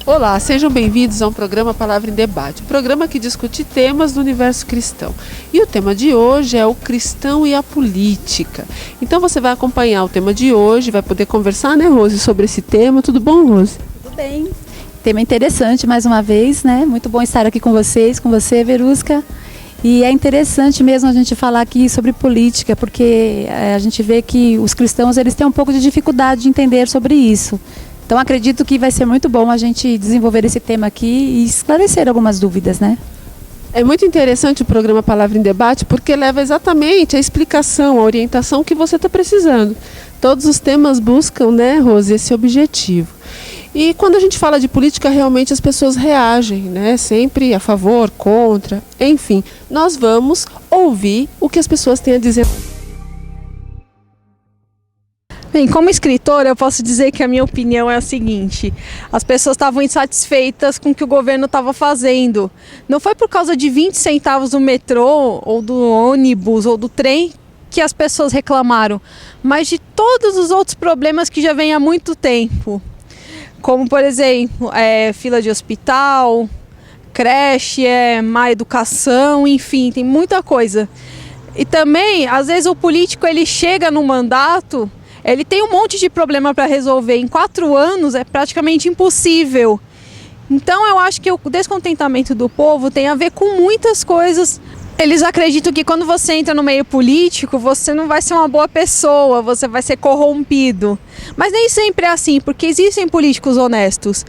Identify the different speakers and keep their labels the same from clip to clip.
Speaker 1: Olá, sejam bem-vindos a um programa Palavra em Debate, um programa que discute temas do universo cristão. E o tema de hoje é o cristão e a política. Então você vai acompanhar o tema de hoje, vai poder conversar, né, Rose, sobre esse tema. Tudo bom, Rose?
Speaker 2: Tudo bem. Tema interessante mais uma vez, né? Muito bom estar aqui com vocês, com você, Verusca. E é interessante mesmo a gente falar aqui sobre política, porque a gente vê que os cristãos eles têm um pouco de dificuldade de entender sobre isso. Então acredito que vai ser muito bom a gente desenvolver esse tema aqui e esclarecer algumas dúvidas, né?
Speaker 1: É muito interessante o programa Palavra em Debate porque leva exatamente a explicação, a orientação que você está precisando. Todos os temas buscam, né, Rose, esse objetivo. E quando a gente fala de política, realmente as pessoas reagem, né? Sempre a favor, contra, enfim. Nós vamos ouvir o que as pessoas têm a dizer.
Speaker 3: Bem, como escritora, eu posso dizer que a minha opinião é a seguinte: as pessoas estavam insatisfeitas com o que o governo estava fazendo. Não foi por causa de 20 centavos do metrô, ou do ônibus, ou do trem que as pessoas reclamaram, mas de todos os outros problemas que já vêm há muito tempo. Como, por exemplo, fila de hospital, creche, má educação, enfim, tem muita coisa. E também, às vezes, o político ele chega no mandato, ele tem um monte de problema para resolver. Em 4 anos é praticamente impossível. Então eu acho que o descontentamento do povo tem a ver com muitas coisas. Eles acreditam que quando você entra no meio político, você não vai ser uma boa pessoa, você vai ser corrompido. Mas nem sempre é assim, porque existem políticos honestos.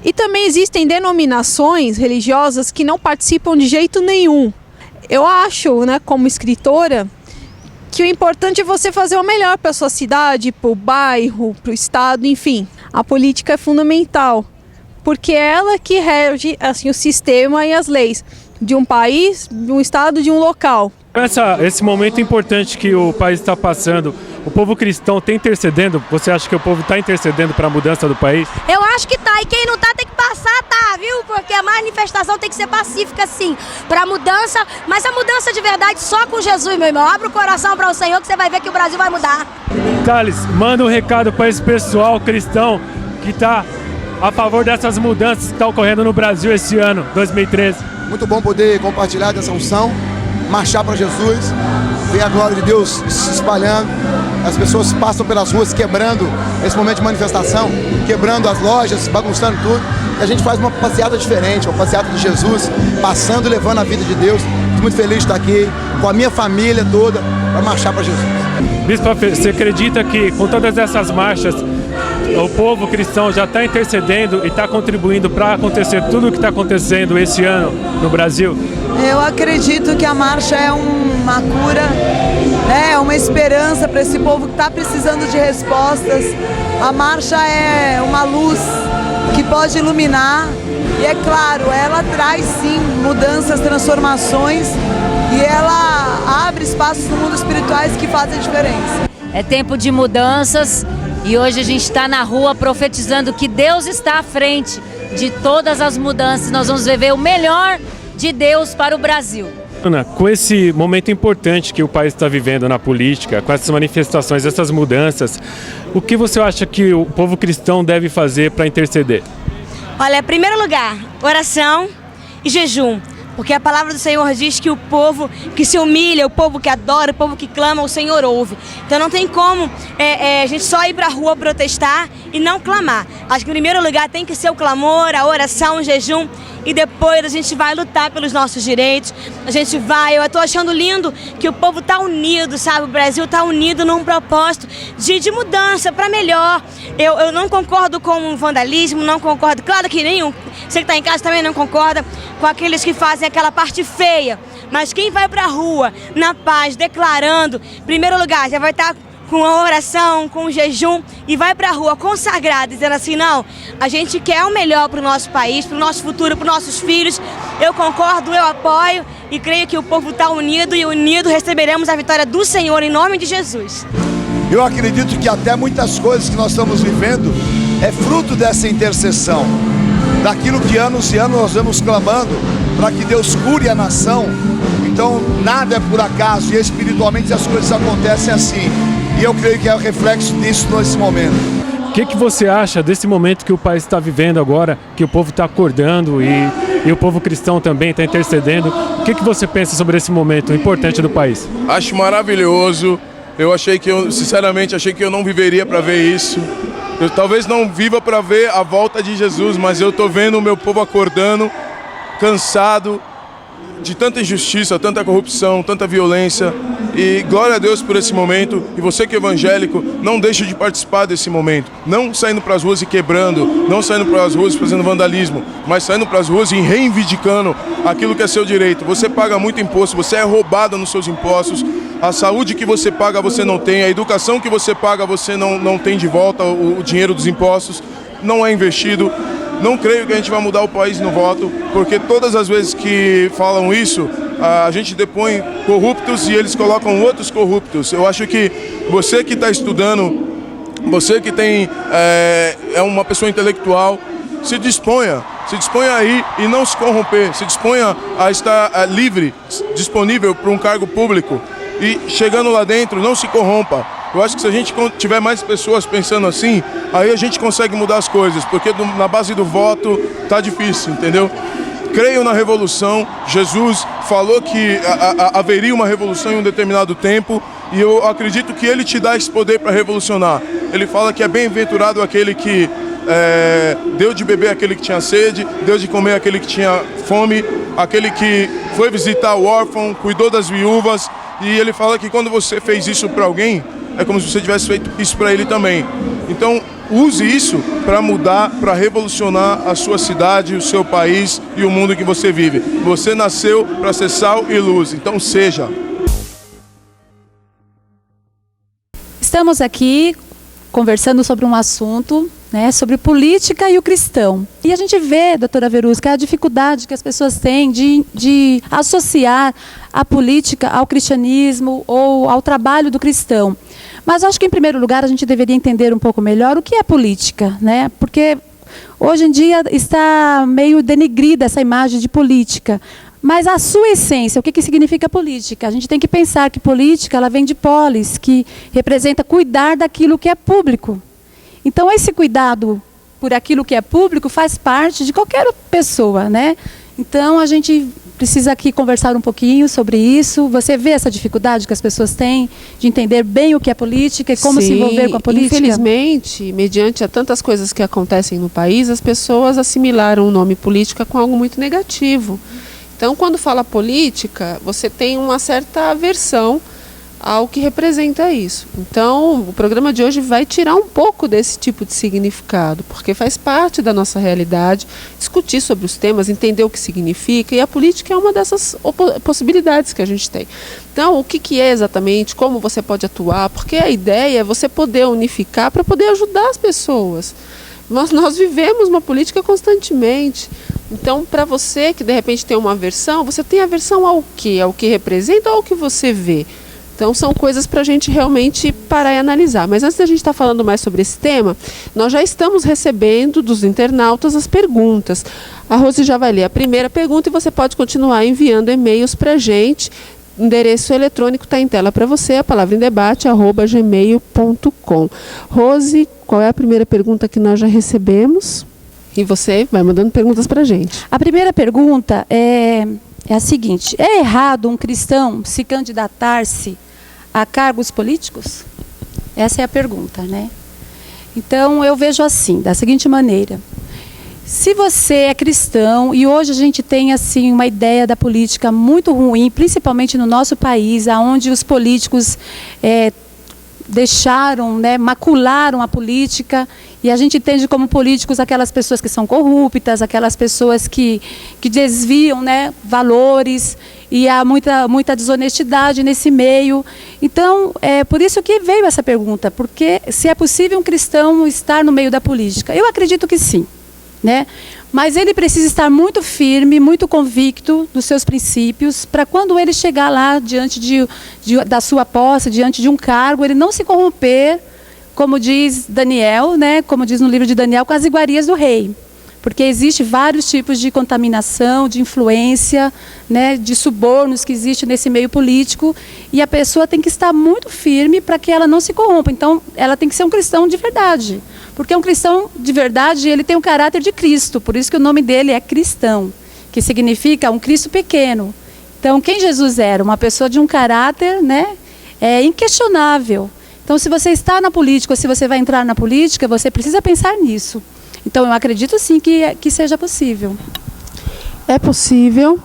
Speaker 3: E também existem denominações religiosas que não participam de jeito nenhum. Eu acho, né, como escritora, que o importante é você fazer o melhor para a sua cidade, para o bairro, para o estado, enfim. A política é fundamental, porque é ela que rege assim, o sistema e as leis de um país, de um estado, de um local.
Speaker 4: Esse momento importante que o país está passando, o povo cristão está intercedendo? Você acha que o povo está intercedendo para a mudança do país?
Speaker 5: Eu acho que tá, e quem não tá tem que passar, tá, viu? Porque a manifestação tem que ser pacífica, sim, para mudança, mas a mudança de verdade só com Jesus, meu irmão. Abre o coração para o Senhor que você vai ver que o Brasil vai mudar.
Speaker 4: Thales, manda um recado para esse pessoal cristão que está a favor dessas mudanças que estão ocorrendo no Brasil esse ano, 2013.
Speaker 6: Muito bom poder compartilhar dessa unção, marchar para Jesus, ver a glória de Deus se espalhando. As pessoas passam pelas ruas quebrando esse momento de manifestação, quebrando as lojas, bagunçando tudo. E a gente faz uma passeata diferente, uma passeata de Jesus, passando e levando a vida de Deus. Estou muito feliz de estar aqui com a minha família toda para marchar para Jesus.
Speaker 4: Bispo, você acredita que com todas essas marchas, o povo cristão já está intercedendo e está contribuindo para acontecer tudo o que está acontecendo esse ano no Brasil?
Speaker 7: Eu acredito que a marcha é uma cura, é uma esperança para esse povo que está precisando de respostas. A marcha é uma luz que pode iluminar e, é claro, ela traz sim mudanças, transformações e ela abre espaços no mundo espirituais que fazem diferença.
Speaker 8: É tempo de mudanças. E hoje a gente está na rua profetizando que Deus está à frente de todas as mudanças. Nós vamos viver o melhor de Deus para o Brasil.
Speaker 4: Ana, com esse momento importante que o país está vivendo na política, com essas manifestações, essas mudanças, o que você acha que o povo cristão deve fazer para interceder?
Speaker 5: Olha, em primeiro lugar, oração e jejum. Porque a palavra do Senhor diz que o povo que se humilha, o povo que adora, o povo que clama, o Senhor ouve. Então não tem como a gente só ir para a rua protestar e não clamar. Acho que em primeiro lugar tem que ser o clamor, a oração, o jejum. E depois a gente vai lutar pelos nossos direitos. Eu estou achando lindo que o povo está unido, sabe? O Brasil está unido num propósito de mudança para melhor. Eu não concordo com o vandalismo, não concordo, claro que nenhum. Você que está em casa também não concorda com aqueles que fazem aquela parte feia. Mas quem vai para a rua, na paz, declarando, em primeiro lugar, já vai estar com a oração, com o jejum e vai para a rua consagrado, dizendo assim, não, a gente quer o melhor para o nosso país, para o nosso futuro, para os nossos filhos. Eu concordo, eu apoio e creio que o povo está unido e unido receberemos a vitória do Senhor em nome de Jesus.
Speaker 6: Eu acredito que até muitas coisas que nós estamos vivendo é fruto dessa intercessão, daquilo que anos e anos nós vamos clamando para que Deus cure a nação. Então nada é por acaso e espiritualmente as coisas acontecem assim. E eu creio que é o reflexo disso nesse momento.
Speaker 4: que você acha desse momento que o país está vivendo agora, que o povo está acordando e o povo cristão também está intercedendo? O que você pensa sobre esse momento importante do país?
Speaker 9: Acho maravilhoso. Sinceramente, achei que eu não viveria para ver isso. Eu talvez não viva para ver a volta de Jesus, mas eu estou vendo o meu povo acordando, cansado de tanta injustiça, tanta corrupção, tanta violência. E glória a Deus por esse momento. E você que é evangélico, não deixe de participar desse momento. Não saindo para as ruas e quebrando, não saindo para as ruas fazendo vandalismo, mas saindo para as ruas e reivindicando aquilo que é seu direito. Você paga muito imposto, você é roubado nos seus impostos. A saúde que você paga você não tem, a educação que você paga você não tem de volta, o dinheiro dos impostos não é investido. Não creio que a gente vai mudar o país no voto, porque todas as vezes que falam isso, a gente depõe corruptos e eles colocam outros corruptos. Eu acho que você que está estudando, você que é uma pessoa intelectual, se disponha aí e não se corromper, se disponha a estar livre, disponível para um cargo público e chegando lá dentro, não se corrompa. Eu acho que se a gente tiver mais pessoas pensando assim, aí a gente consegue mudar as coisas, porque na base do voto tá difícil, entendeu? Creio na revolução. Jesus falou que haveria uma revolução em um determinado tempo e eu acredito que ele te dá esse poder para revolucionar. Ele fala que é bem-aventurado aquele que deu de beber aquele que tinha sede, deu de comer aquele que tinha fome, aquele que foi visitar o órfão, cuidou das viúvas. E ele fala que quando você fez isso para alguém, é como se você tivesse feito isso para ele também. Então, use isso para mudar, para revolucionar a sua cidade, o seu país e o mundo em que você vive. Você nasceu para ser sal e luz, então seja.
Speaker 2: Estamos aqui conversando sobre um assunto, né, sobre política e o cristão. E a gente vê, doutora Verusca, a dificuldade que as pessoas têm de associar a política ao cristianismo ou ao trabalho do cristão. Mas acho que, em primeiro lugar, a gente deveria entender um pouco melhor o que é política, né? Porque hoje em dia está meio denegrida essa imagem de política. Mas a sua essência, o que significa política? A gente tem que pensar que política ela vem de polis, que representa cuidar daquilo que é público. Então, esse cuidado por aquilo que é público faz parte de qualquer pessoa, né? Então, a gente precisa aqui conversar um pouquinho sobre isso. Você vê essa dificuldade que as pessoas têm de entender bem o que é política e como se envolver com a política?
Speaker 1: Infelizmente, mediante a tantas coisas que acontecem no país, as pessoas assimilaram o nome política com algo muito negativo. Então, quando fala política, você tem uma certa aversão ao que representa isso. Então, o programa de hoje vai tirar um pouco desse tipo de significado, porque faz parte da nossa realidade discutir sobre os temas, entender o que significa, e a política é uma dessas possibilidades que a gente tem. Então, o que é exatamente, como você pode atuar, porque a ideia é você poder unificar para poder ajudar as pessoas. Nós vivemos uma política constantemente. Então, para você que de repente tem uma aversão, você tem aversão ao quê? Ao que representa ou ao que você vê? Então, são coisas para a gente realmente parar e analisar. Mas antes da gente estar falando mais sobre esse tema, nós já estamos recebendo dos internautas as perguntas. A Rose já vai ler a primeira pergunta e você pode continuar enviando e-mails para a gente. O endereço eletrônico está em tela para você, a palavraemdebate@gmail.com. Rose, qual é a primeira pergunta que nós já recebemos? E você vai mandando perguntas para a gente.
Speaker 2: A primeira pergunta é a seguinte: é errado um cristão se candidatar-se a cargos políticos? Essa é a pergunta, né? Então, eu vejo assim, da seguinte maneira. Se você é cristão, e hoje a gente tem assim uma ideia da política muito ruim, principalmente no nosso país, onde os políticos deixaram, né, macularam a política, e a gente entende como políticos aquelas pessoas que são corruptas, aquelas pessoas que desviam, né, valores, e há muita desonestidade nesse meio. Então, é por isso que veio essa pergunta, porque se é possível um cristão estar no meio da política. Eu acredito que sim, né? Mas ele precisa estar muito firme, muito convicto dos seus princípios, para quando ele chegar lá diante da sua posse, diante de um cargo, ele não se corromper, como diz Daniel, né, como diz no livro de Daniel, com as iguarias do rei. Porque existe vários tipos de contaminação, de influência, né, de subornos que existe nesse meio político, e a pessoa tem que estar muito firme para que ela não se corrompa. Então, ela tem que ser um cristão de verdade. Porque um cristão de verdade, ele tem um caráter de Cristo, por isso que o nome dele é cristão, que significa um Cristo pequeno. Então, quem Jesus era? Uma pessoa de um caráter, né, inquestionável. Então, se você está na política, ou se você vai entrar na política, você precisa pensar nisso. Então, eu acredito sim que seja possível.
Speaker 1: É possível,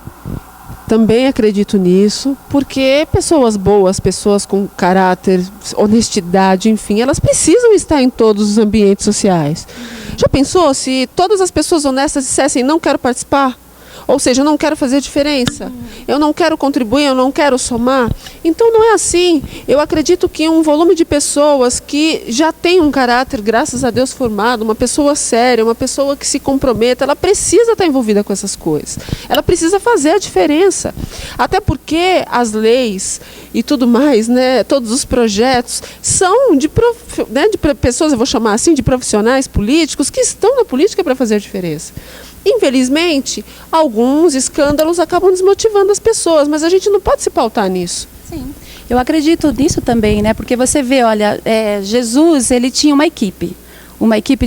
Speaker 1: também acredito nisso, porque pessoas boas, pessoas com caráter, honestidade, enfim, elas precisam estar em todos os ambientes sociais. Já pensou se todas as pessoas honestas dissessem não quero participar? Ou seja, eu não quero fazer diferença, eu não quero contribuir, eu não quero somar. Então não é assim. Eu acredito que um volume de pessoas que já tem um caráter, graças a Deus, formado, uma pessoa séria, uma pessoa que se comprometa, ela precisa estar envolvida com essas coisas. Ela precisa fazer a diferença. Até porque as leis e tudo mais, né, todos os projetos são de pessoas, eu vou chamar assim, de profissionais políticos que estão na política para fazer a diferença. Infelizmente, alguns escândalos acabam desmotivando as pessoas, mas a gente não pode se pautar nisso.
Speaker 2: Sim, eu acredito nisso também, né? Porque você vê, olha, Jesus, ele tinha uma equipe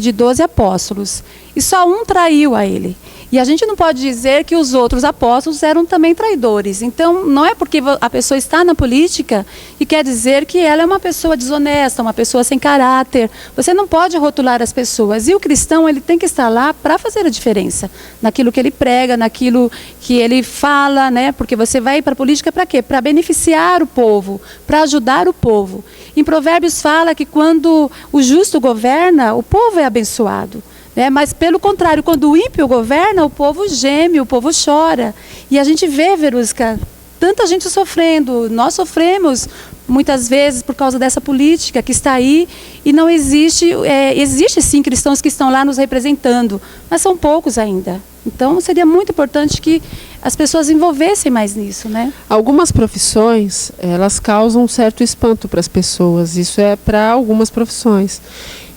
Speaker 2: de 12 apóstolos, e só um traiu a ele. E a gente não pode dizer que os outros apóstolos eram também traidores. Então, não é porque a pessoa está na política que quer dizer que ela é uma pessoa desonesta, uma pessoa sem caráter. Você não pode rotular as pessoas. E o cristão, ele tem que estar lá para fazer a diferença. Naquilo que ele prega, naquilo que ele fala, né? Porque você vai para a política para quê? Para beneficiar o povo, para ajudar o povo. Em Provérbios fala que quando o justo governa, o povo é abençoado. Mas, pelo contrário, quando o ímpio governa, o povo geme, o povo chora. E a gente vê, Verusca, tanta gente sofrendo. Nós sofremos, muitas vezes, por causa dessa política que está aí. E não existe... existe, sim, cristãos que estão lá nos representando, mas são poucos ainda. Então, seria muito importante que as pessoas envolvessem mais nisso, né?
Speaker 1: Algumas profissões, elas causam um certo espanto para as pessoas. Isso é para algumas profissões.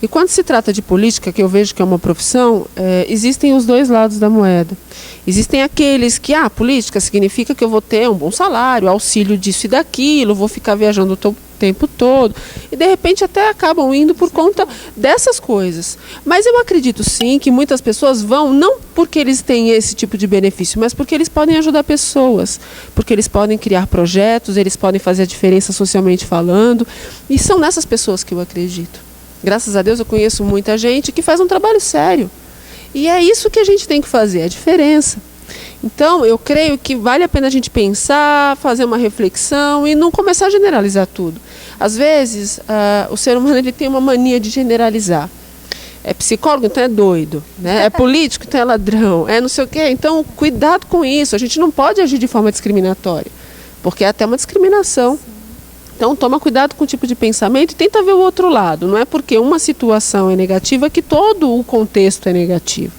Speaker 1: E quando se trata de política, que eu vejo que é uma profissão, existem os dois lados da moeda. Existem aqueles que, política significa que eu vou ter um bom salário, auxílio disso e daquilo, vou ficar viajando o tempo todo. E de repente até acabam indo por conta dessas coisas. Mas eu acredito sim que muitas pessoas vão, não porque eles têm esse tipo de benefício, mas porque eles podem ajudar pessoas, porque eles podem criar projetos, eles podem fazer a diferença socialmente falando. E são nessas pessoas que eu acredito. Graças a Deus eu conheço muita gente que faz um trabalho sério. E é isso que a gente tem que fazer, a diferença. Então, eu creio que vale a pena a gente pensar, fazer uma reflexão e não começar a generalizar tudo. Às vezes, o ser humano ele tem uma mania de generalizar. É psicólogo, então é doido, né? É político, então é ladrão, é não sei o quê. Então, cuidado com isso. A gente não pode agir de forma discriminatória, porque é até uma discriminação. Então, toma cuidado com o tipo de pensamento e tenta ver o outro lado. Não é porque uma situação é negativa que todo o contexto é negativo.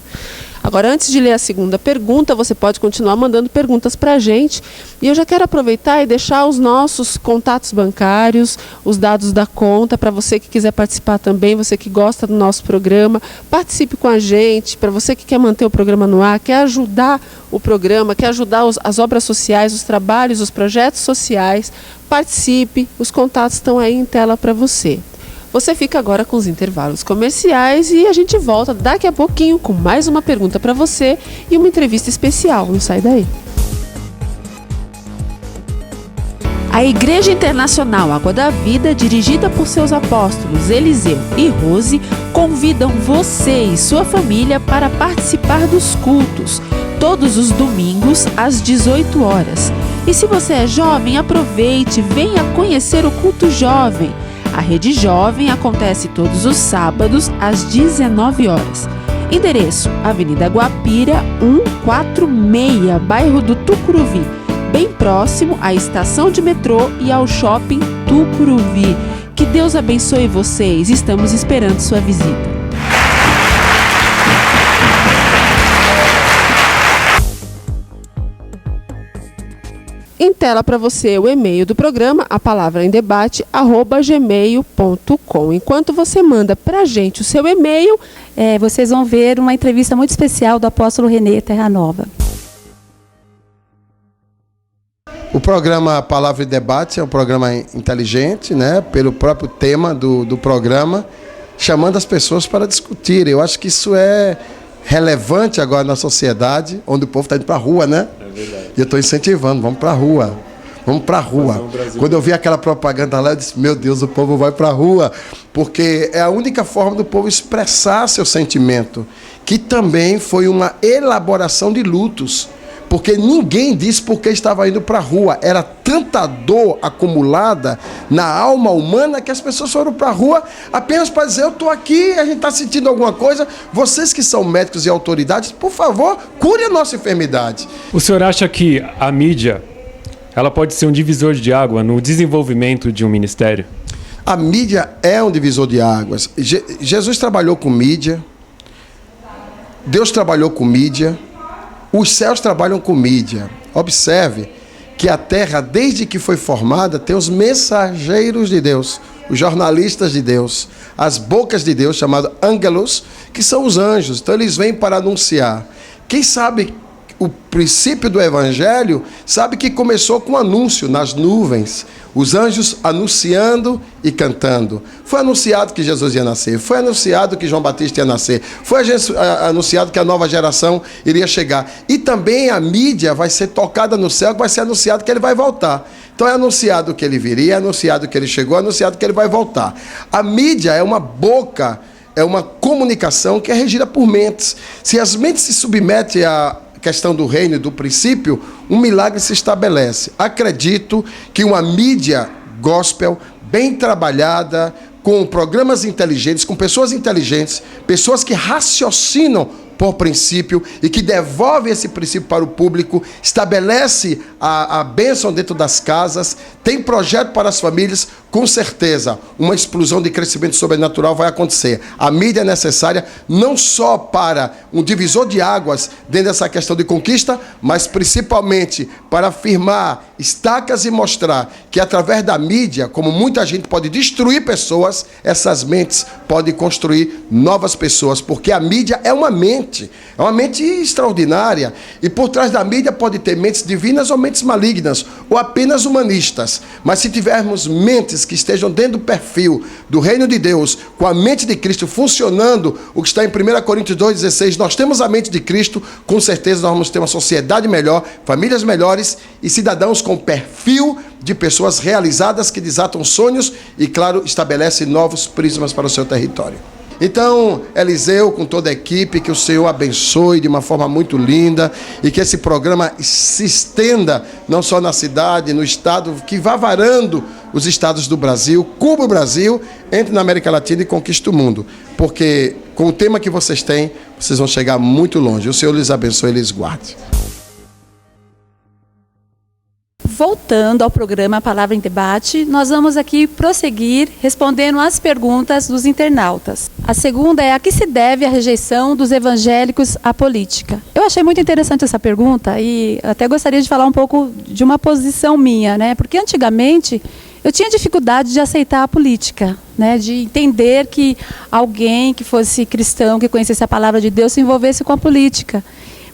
Speaker 1: Agora, antes de ler a segunda pergunta, você pode continuar mandando perguntas para a gente. E eu já quero aproveitar e deixar os nossos contatos bancários, os dados da conta, para você que quiser participar também, você que gosta do nosso programa, participe com a gente. Para você que quer manter o programa no ar, quer ajudar o programa, quer ajudar as obras sociais, os trabalhos, os projetos sociais, participe. Os contatos estão aí em tela para você. Você fica agora com os intervalos comerciais e a gente volta daqui a pouquinho com mais uma pergunta para você e uma entrevista especial. Não sai daí. A Igreja Internacional Água da Vida, dirigida por seus apóstolos Eliseu e Rose, convidam você e sua família para participar dos cultos, todos os domingos às 18 horas. E se você é jovem, aproveite, venha conhecer o culto jovem. A Rede Jovem acontece todos os sábados às 19 horas. Endereço: Avenida Guapira, 146, bairro do Tucuruvi, bem próximo à estação de metrô e ao shopping Tucuruvi. Que Deus abençoe vocês, estamos esperando sua visita. Em tela para você o e-mail do programa, a palavra em debate, @gmail.com. Enquanto você manda para a gente o seu e-mail,
Speaker 2: vocês vão ver uma entrevista muito especial do apóstolo Renê Terranova.
Speaker 10: O programa Palavra e Debate é um programa inteligente, né? Pelo próprio tema do programa. chamando as pessoas para discutir. Eu acho que isso é relevante agora na sociedade, onde o povo está indo para a rua, né?
Speaker 4: É verdade.
Speaker 10: E eu estou incentivando, vamos para a rua. Vamos para a rua. Quando eu vi aquela propaganda lá, eu disse, meu Deus, o povo vai para a rua. Porque é a única forma do povo expressar seu sentimento, que também foi uma elaboração de lutos. Porque ninguém disse por que estava indo para a rua. Era tanta dor acumulada na alma humana que as pessoas foram para a rua apenas para dizer, eu estou aqui, a gente está sentindo alguma coisa. Vocês que são médicos e autoridades, por favor, cure a nossa enfermidade.
Speaker 4: O senhor acha que a mídia, ela pode ser um divisor de água no desenvolvimento de um ministério?
Speaker 10: A mídia é um divisor de águas. Jesus trabalhou com mídia. Deus trabalhou com mídia. Os céus trabalham com mídia. Observe que a terra, desde que foi formada, tem os mensageiros de Deus, os jornalistas de Deus, as bocas de Deus, chamados ângelos, que são os anjos. Então eles vêm para anunciar. Quem sabe o princípio do evangelho, sabe que começou com um anúncio nas nuvens. Os anjos anunciando e cantando. Foi anunciado que Jesus ia nascer. Foi anunciado que João Batista ia nascer. Foi anunciado que a nova geração iria chegar. E também a mídia vai ser tocada no céu, vai ser anunciado que ele vai voltar. Então é anunciado que ele viria, é anunciado que ele chegou, é anunciado que ele vai voltar. A mídia é uma boca, é uma comunicação que é regida por mentes. Se as mentes se submetem a questão do reino e do princípio, um milagre se estabelece. Acredito que uma mídia gospel bem trabalhada, com programas inteligentes, com pessoas inteligentes, pessoas que raciocinam por princípio e que devolve esse princípio para o público, estabelece a bênção dentro das casas, tem projeto para as famílias, com certeza uma explosão de crescimento sobrenatural vai acontecer. A mídia é necessária não só para um divisor de águas dentro dessa questão de conquista, mas principalmente para afirmar estacas e mostrar que através da mídia, como muita gente pode destruir pessoas, essas mentes podem construir novas pessoas, porque a mídia é uma mente extraordinária, e por trás da mídia pode ter mentes divinas ou mentes malignas, ou apenas humanistas. Mas se tivermos mentes que estejam dentro do perfil do reino de Deus, com a mente de Cristo funcionando, o que está em 1 Coríntios 2,16, nós temos a mente de Cristo, com certeza nós vamos ter uma sociedade melhor, famílias melhores e cidadãos com perfil de pessoas realizadas que desatam sonhos e, claro, estabelecem novos prismas para o seu território. Então, Eliseu, com toda a equipe, que o Senhor abençoe de uma forma muito linda e que esse programa se estenda não só na cidade, no estado, que vá varando os estados do Brasil, cubra o Brasil, entre na América Latina e conquiste o mundo. Porque com o tema que vocês têm, vocês vão chegar muito longe. O Senhor lhes abençoe e lhes guarde.
Speaker 2: Voltando ao programa Palavra em Debate, nós vamos aqui prosseguir respondendo às perguntas dos internautas. A segunda é: a que se deve a rejeição dos evangélicos à política? Eu achei muito interessante essa pergunta e até gostaria de falar um pouco de uma posição minha, né? Porque antigamente eu tinha dificuldade de aceitar a política, né? De entender que alguém que fosse cristão, que conhecesse a palavra de Deus, se envolvesse com a política.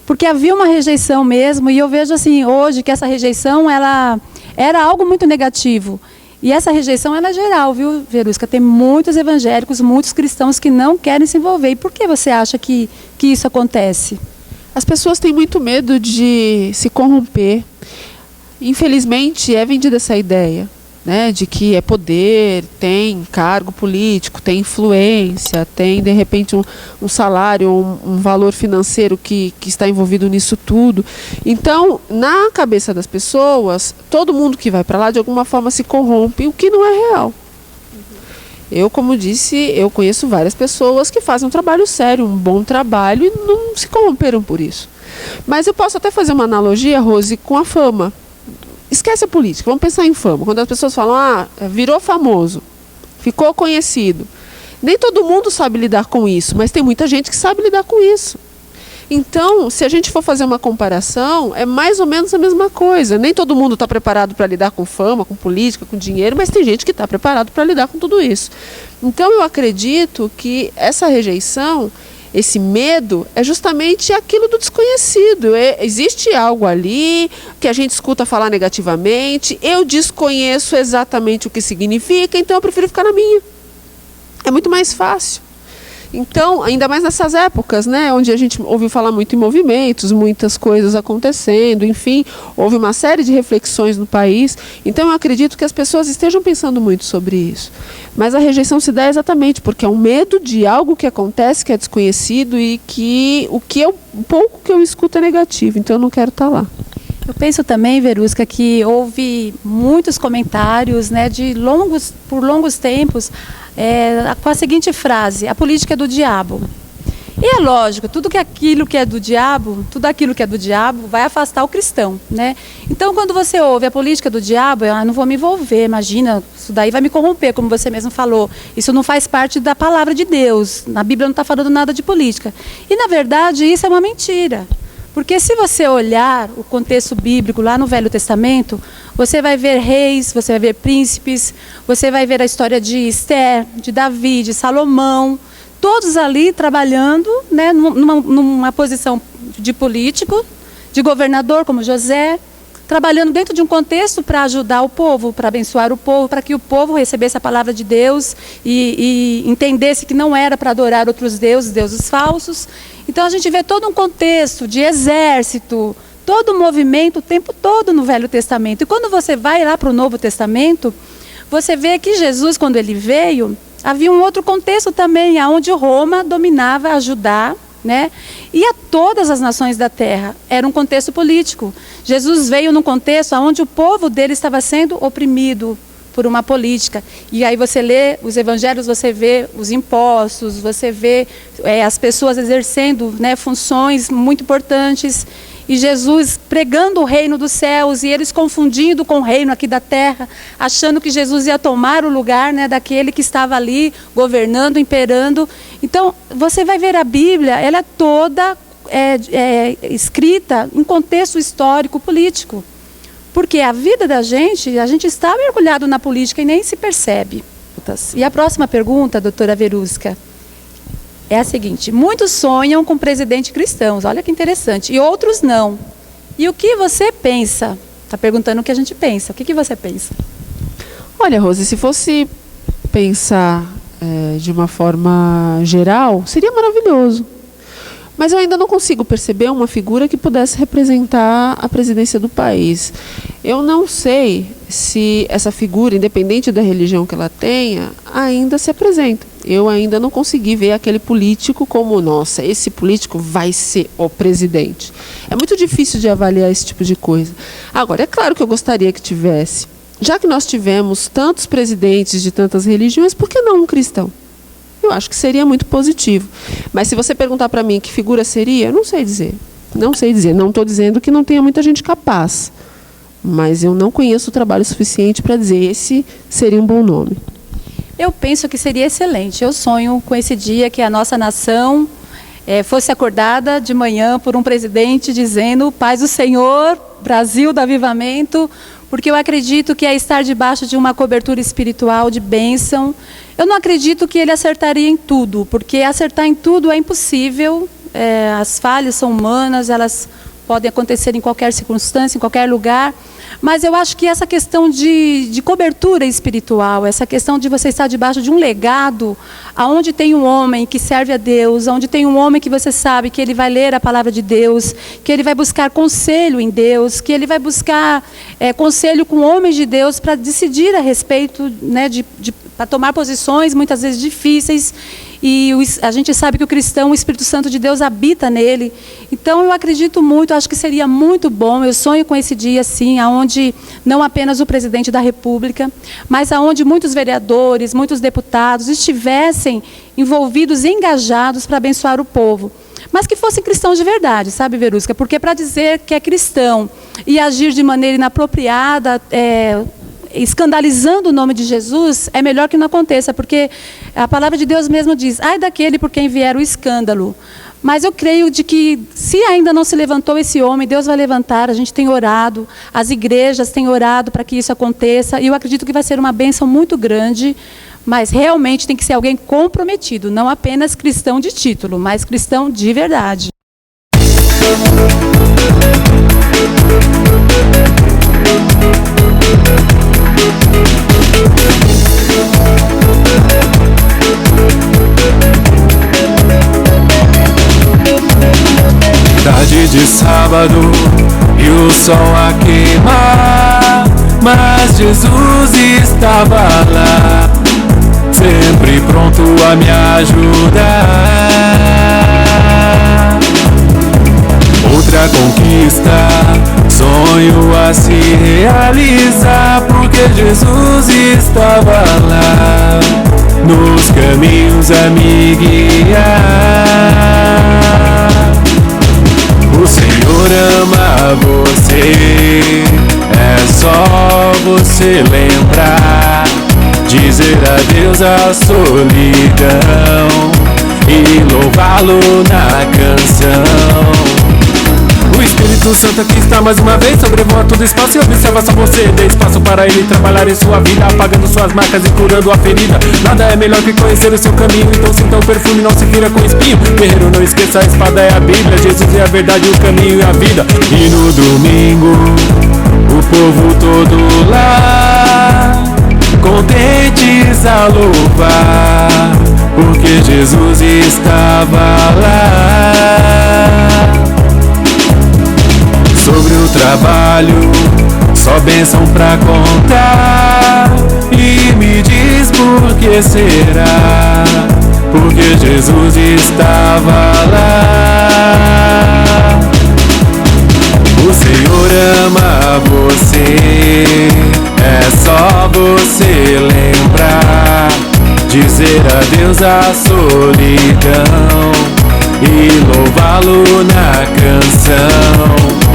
Speaker 2: Porque havia uma rejeição mesmo, e eu vejo assim, hoje, que essa rejeição, ela era algo muito negativo. E essa rejeição, ela é geral, viu, Verusca? Tem muitos evangélicos, muitos cristãos que não querem se envolver. E por que você acha que isso acontece?
Speaker 1: As pessoas têm muito medo de se corromper. Infelizmente, é vendida essa ideia, né, de que é poder, tem cargo político, tem influência, tem, de repente, um salário, um valor financeiro que está envolvido nisso tudo. Então, na cabeça das pessoas, todo mundo que vai para lá, de alguma forma, se corrompe, o que não é real. Eu, como disse, eu conheço várias pessoas que fazem um trabalho sério, um bom trabalho, e não se corromperam por isso. Mas eu posso até fazer uma analogia, Rose, com a fama. Esquece a política, vamos pensar em fama. Quando as pessoas falam, virou famoso, ficou conhecido. Nem todo mundo sabe lidar com isso, mas tem muita gente que sabe lidar com isso. Então, se a gente for fazer uma comparação, é mais ou menos a mesma coisa. Nem todo mundo está preparado para lidar com fama, com política, com dinheiro, mas tem gente que está preparado para lidar com tudo isso. Então, eu acredito que essa rejeição, esse medo, é justamente aquilo do desconhecido. Existe algo ali que a gente escuta falar negativamente, eu desconheço exatamente o que significa, então eu prefiro ficar na minha. é muito mais fácil. Então, ainda mais nessas épocas, né, onde a gente ouviu falar muito em movimentos, muitas coisas acontecendo, enfim, houve uma série de reflexões no país. Então, eu acredito que as pessoas estejam pensando muito sobre isso. Mas a rejeição se dá exatamente porque é um medo de algo que acontece, que é desconhecido e que o pouco que eu escuto é negativo. Então, eu não quero estar lá.
Speaker 2: Eu penso também, Verusca, que houve muitos comentários, né, por longos tempos, com a seguinte frase: a política é do diabo. E é lógico, tudo aquilo que é do diabo vai afastar o cristão, né? Então, quando você ouve a política do diabo, eu não vou me envolver, imagina, isso daí vai me corromper, como você mesmo falou. Isso não faz parte da palavra de Deus. Na Bíblia não está falando nada de política. E, na verdade, isso é uma mentira. Porque se você olhar o contexto bíblico lá no Velho Testamento, você vai ver reis, você vai ver príncipes, você vai ver a história de Esther, de Davi, de Salomão, todos ali trabalhando, né, numa posição de político, de governador como José, trabalhando dentro de um contexto para ajudar o povo, para abençoar o povo, para que o povo recebesse a palavra de Deus e entendesse que não era para adorar outros deuses falsos. Então a gente vê todo um contexto de exército, todo o movimento o tempo todo no Velho Testamento. E quando você vai lá para o Novo Testamento, você vê que Jesus, quando ele veio, havia um outro contexto também, onde Roma dominava a Judá, né? E a todas as nações da terra. Era um contexto político. Jesus veio num contexto onde o povo dele estava sendo oprimido por uma política. E aí você lê os evangelhos, você vê os impostos, você vê as pessoas exercendo, né, funções muito importantes. E Jesus pregando o reino dos céus e eles confundindo com o reino aqui da terra, achando que Jesus ia tomar o lugar, né, daquele que estava ali governando, imperando. Então, você vai ver a Bíblia, ela é toda escrita em contexto histórico, político. Porque a vida da gente, a gente está mergulhado na política e nem se percebe. E a próxima pergunta, doutora Verusca, é a seguinte: muitos sonham com presidente cristãos, olha que interessante, e outros não. E o que você pensa? Está perguntando o que a gente pensa. O que você pensa?
Speaker 1: Olha, Rose, se fosse pensar de uma forma geral, seria maravilhoso. Mas eu ainda não consigo perceber uma figura que pudesse representar a presidência do país. Eu não sei se essa figura, independente da religião que ela tenha, ainda se apresenta. Eu ainda não consegui ver aquele político como, nossa, esse político vai ser o presidente. É muito difícil de avaliar esse tipo de coisa. Agora, é claro que eu gostaria que tivesse. Já que nós tivemos tantos presidentes de tantas religiões, por que não um cristão? Eu acho que seria muito positivo. Mas se você perguntar para mim que figura seria, eu não sei dizer. Não sei dizer. Não estou dizendo que não tenha muita gente capaz. Mas eu não conheço o trabalho suficiente para dizer esse seria um bom nome.
Speaker 2: Eu penso que seria excelente. Eu sonho com esse dia que a nossa nação fosse acordada de manhã por um presidente dizendo: paz do Senhor, Brasil do avivamento, porque eu acredito que é estar debaixo de uma cobertura espiritual de bênção. Eu não acredito que ele acertaria em tudo, porque acertar em tudo é impossível. As falhas são humanas, elas podem acontecer em qualquer circunstância, em qualquer lugar. Mas eu acho que essa questão de cobertura espiritual, essa questão de você estar debaixo de um legado, onde tem um homem que serve a Deus, onde tem um homem que você sabe que ele vai ler a palavra de Deus, que ele vai buscar conselho em Deus, que ele vai buscar conselho com homens de Deus para decidir a respeito, né, para tomar posições muitas vezes difíceis. E a gente sabe que o cristão, o Espírito Santo de Deus habita nele. Então eu acredito muito, acho que seria muito bom, eu sonho com esse dia sim, onde não apenas o presidente da República, mas onde muitos vereadores, muitos deputados estivessem envolvidos e engajados para abençoar o povo. Mas que fossem cristãos de verdade, sabe, Verusca? Porque para dizer que é cristão e agir de maneira inapropriada, escandalizando o nome de Jesus, é melhor que não aconteça, porque a palavra de Deus mesmo diz: ai daquele por quem vier o escândalo. Mas eu creio de que, se ainda não se levantou esse homem, Deus vai levantar. A gente tem orado, as igrejas têm orado para que isso aconteça, e eu acredito que vai ser uma bênção muito grande, mas realmente tem que ser alguém comprometido, não apenas cristão de título, mas cristão de verdade.
Speaker 11: nublado e o sol a queimar, mas Jesus estava lá, sempre pronto a me ajudar. Outra conquista, sonho a se realizar, porque Jesus estava lá, nos caminhos a me guiar. O Senhor ama você, é só você lembrar, dizer adeus à solidão e louvá-lo na canção. O Espírito Santo aqui está mais uma vez, sobrevoa todo espaço e observa só você. Dê espaço para ele trabalhar em sua vida, apagando suas marcas e curando a ferida. Nada é melhor que conhecer o seu caminho, então sinta o perfume, não se fira com espinho. Guerreiro, não esqueça, a espada é a Bíblia, Jesus é a verdade, o caminho e a vida. E no domingo, o povo todo lá, contentes a louvar, porque Jesus estava lá. Sobre o trabalho, só bênção pra contar, e me diz por que será, porque Jesus estava lá. O Senhor ama você, é só você lembrar, dizer adeus à solidão e louvá-lo na canção.